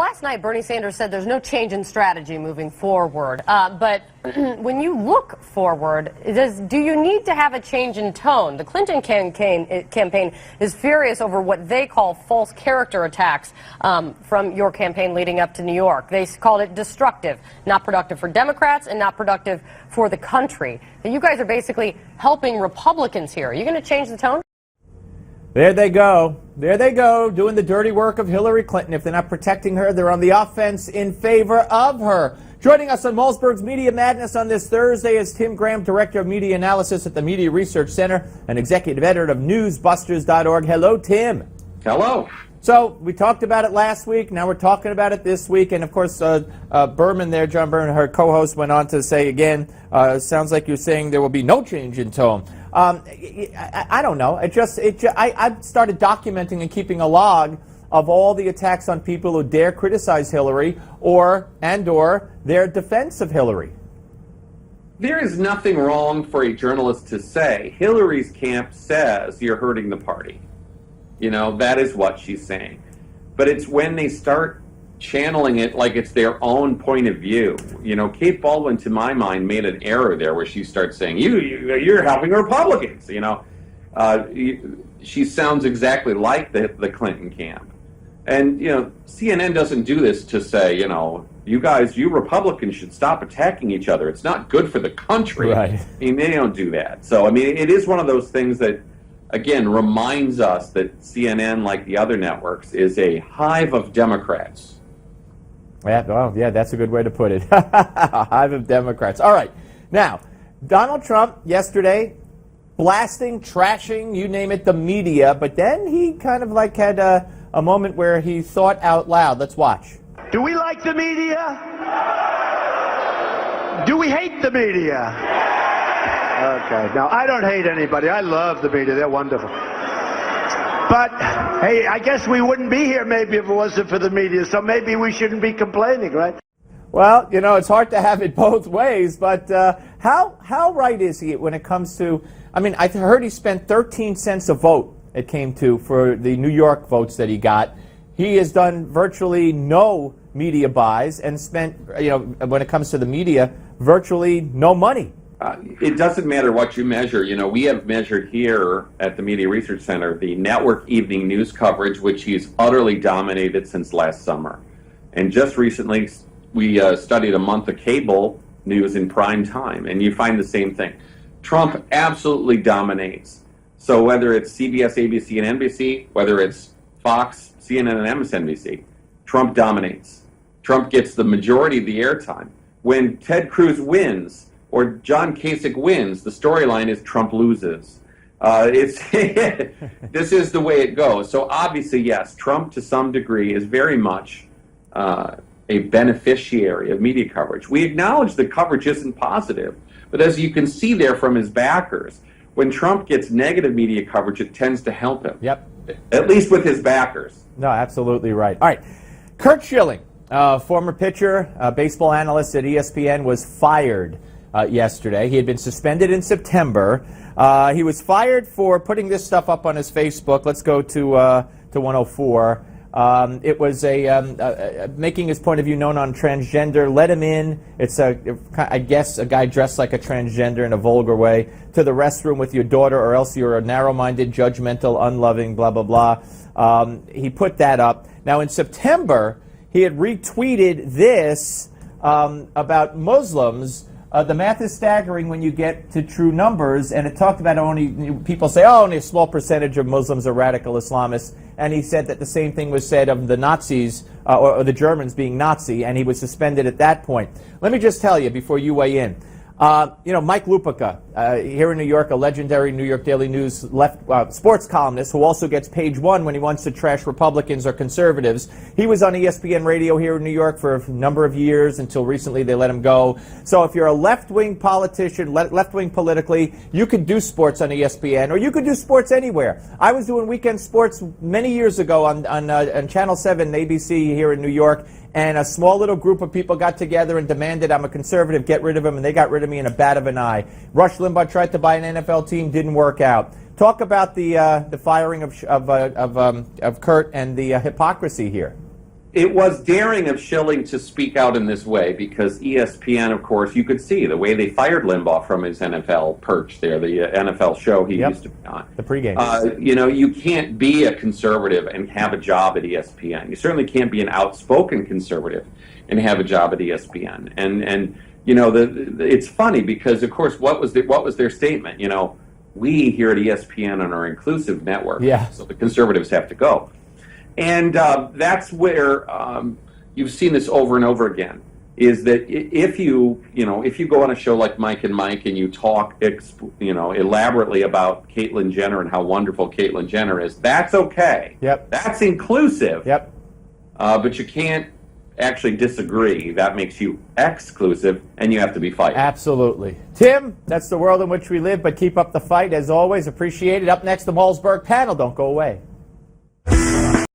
last night Bernie Sanders said there's no change in strategy moving forward. But when you look forward, do you need to have a change in tone? The Clinton campaign is furious over what they call false character attacks from your campaign leading up to New York. They called it destructive, not productive for Democrats and not productive for the country. You guys are basically helping Republicans here. Are you going to change the tone? There they go. There they go, doing the dirty work of Hillary Clinton. If they're not protecting her, they're on the offense in favor of her. Joining us on Malzberg's Media Madness on this Thursday is Tim Graham, Director of Media Analysis at the Media Research Center and Executive Editor of Newsbusters.org. Hello, Tim. Hello. So we talked about it last week. Now we're talking about it this week. And, of course, Berman there, John Berman, her co-host, went on to say again, sounds like you're saying there will be no change in tone. I don't know. I started documenting and keeping a log of all the attacks on people who dare criticize Hillary or their defense of Hillary. There is nothing wrong for a journalist to say, Hillary's camp says you're hurting the party. You know, that is what she's saying. But it's when they start channeling it like it's their own point of view. You know, Kate Baldwin, to my mind, made an error there where she starts saying, you're helping Republicans. You know, she sounds exactly like the Clinton camp. And, you know, CNN doesn't do this to say, you know, you Republicans should stop attacking each other. It's not good for the country. Right. I mean, they don't do that. So, I mean, it is one of those things that, again, reminds us that CNN, like the other networks, is a hive of Democrats. Yeah, well, yeah, that's a good way to put it. A hive of Democrats. All right. Now, Donald Trump yesterday blasting, trashing, you name it, the media, but then he kind of like had a moment where he thought out loud. Let's watch. Do we like the media? Do we hate the media? Okay, now I don't hate anybody. I love the media. They're wonderful. But, hey, I guess we wouldn't be here maybe if it wasn't for the media, so maybe we shouldn't be complaining, right? Well, you know, it's hard to have it both ways, but how right is he when it comes to, I mean, I heard he spent 13 cents a vote, it came to, for the New York votes that he got. He has done virtually no media buys and spent, you know, when it comes to the media, virtually no money. It doesn't matter what you measure. You know, we have measured here at the Media Research Center the network evening news coverage, which he's utterly dominated since last summer. And just recently, we studied a month of cable news in prime time, and you find the same thing. Trump absolutely dominates. So whether it's CBS, ABC, and NBC, whether it's Fox, CNN, and MSNBC, Trump dominates. Trump gets the majority of the airtime. When Ted Cruz wins, or John Kasich wins, the storyline is Trump loses. This is the way it goes. So obviously, yes, Trump to some degree is very much a beneficiary of media coverage. We acknowledge the coverage isn't positive, but as you can see there from his backers, when Trump gets negative media coverage, it tends to help him. Yep. At least with his backers. No, absolutely right. All right. Curt Schilling, former pitcher, baseball analyst at ESPN, was fired yesterday. He had been suspended in September. He was fired for putting this stuff up on his Facebook. Let's go to 104. It was making his point of view known on transgender. Let him in. It's I guess a guy dressed like a transgender in a vulgar way to the restroom with your daughter, or else you're a narrow-minded, judgmental, unloving, blah blah blah. He put that up. Now in September, he had retweeted this about Muslims. The math is staggering when you get to true numbers, and it talked about only, people say, oh, only a small percentage of Muslims are radical Islamists, and he said that the same thing was said of the Nazis, or the Germans being Nazi, and he was suspended at that point. Let me just tell you before you weigh in. You know, Mike Lupica, here in New York, a legendary New York Daily News sports columnist who also gets page one when he wants to trash Republicans or conservatives. He was on ESPN radio here in New York for a number of years until recently they let him go. So if you're a left-wing politician, left-wing politically, you could do sports on ESPN, or you could do sports anywhere. I was doing weekend sports many years ago on Channel 7, ABC here in New York, and a small little group of people got together and demanded I'm a conservative, get rid of him, and they got rid of me in a bat of an eye. Rush Limbaugh tried to buy an NFL team, didn't work out. Talk about the firing of Curt and the hypocrisy here. It was daring of Schilling to speak out in this way because ESPN, of course, you could see the way they fired Limbaugh from his NFL perch there, the NFL show he used to be on. The pregame. You know, you can't be a conservative and have a job at ESPN. You certainly can't be an outspoken conservative and have a job at ESPN. And you know, it's funny because, of course, what was their statement? You know, we here at ESPN are an inclusive network, so the conservatives have to go. And that's where you've seen this over and over again, is that if you go on a show like Mike and Mike and you talk, elaborately about Caitlyn Jenner and how wonderful Caitlyn Jenner is, that's okay. Yep. That's inclusive. Yep. But you can't actually disagree. That makes you exclusive, and you have to be fighting. Absolutely. Tim, that's the world in which we live, but keep up the fight. As always, appreciate it. Up next, the Malzberg panel. Don't go away.